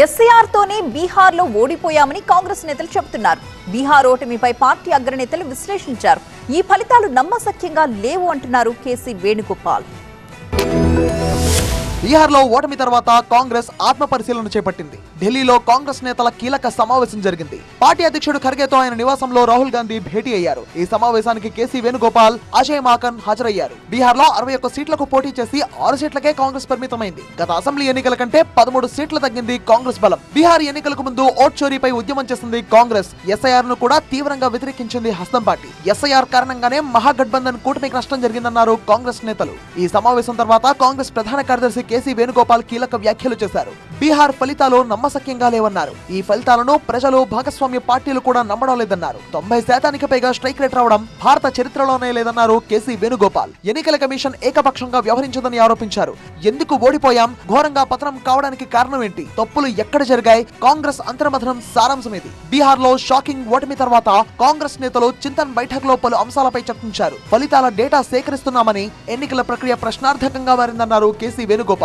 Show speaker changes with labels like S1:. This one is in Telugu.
S1: ఎస్ఐఆర్ తోనే బీహార్ లో ఓడిపోయామని కాంగ్రెస్ నేతలు చెబుతున్నారు. బీహార్ ఓటమిపై పార్టీ అగ్రనేతలు విశ్లేషించారు. ఈ ఫలితాలు నమ్మశక్యంగా లేవు అంటున్నారు కేసీ వేణుగోపాల్.
S2: బీహార్లో ఓటమి తర్వాత కాంగ్రెస్ ఆత్మ పరిశీలన చేపట్టింది. ఢిల్లీలో కాంగ్రెస్ నేతల కీలక సమావేశం జరిగింది. పార్టీ అధ్యక్షుడు ఖర్గేతో ఆయన నివాసంలో రాహుల్ గాంధీ భేటీ అయ్యారు. ఈ సమావేశానికి కేసీ వేణుగోపాల్, అజయ్ మాకన్ హాజరయ్యారు. బీహార్లో 61 సీట్లకు పోటీ చేసి 6 సీట్లకే కాంగ్రెస్ పరిమితమైంది. గత అసెంబ్లీ ఎన్నికల కంటే 13 సీట్లు తగ్గింది కాంగ్రెస్ బలం. బీహార్ ఎన్నికలకు ముందు ఓట్ చోరీపై ఉద్యమం చేసింది కాంగ్రెస్. ఎస్ఐఆర్ ను కూడా తీవ్రంగా వ్యతిరేకించింది హస్తం పార్టీ. ఎస్ఐఆర్ కారణంగానే మహాగఠబంధన్ కూటమికి నష్టం జరిగిందన్నారు కాంగ్రెస్ నేతలు. ఈ సమావేశం తర్వాత కాంగ్రెస్ ప్రధాన కార్యదర్శి కేసీ వేణుగోపాల్ కీలక వ్యాఖ్యలు చేశారు. బీహార్ ఫలితాలు నమ్మశక్యంగా లేవన్నారు. ఈ ఫలితాలను ప్రజలు, భాగస్వామ్య పార్టీలు కూడా నమ్మడం లేదన్నారు. 90% పైగా స్ట్రైక్ రేట్ రావడం భారత చరిత్రలోనే లేదన్నారు కేసీ వేణుగోపాల్. ఎన్నికల కమిషన్ ఏకపక్షంగా వ్యవహరించిందని ఆరోపించారు. ఎందుకు ఓడిపోయాం, ఘోరంగా పతనం కావడానికి కారణం ఏంటి, తప్పులు ఎక్కడ జరిగాయి, కాంగ్రెస్ అంతర్మథనం సారాంశం ఇది. బీహార్ లో షాకింగ్ ఓటమి తర్వాత కాంగ్రెస్ నేతలు చింతన్ బైఠక్ లో పలు అంశాలపై చర్చించారు. ఫలితాల డేటా సేకరిస్తున్నామని, ఎన్నికల ప్రక్రియ ప్రశ్నార్థకంగా మారిందన్నారు కేసీ వేణుగోపాల్.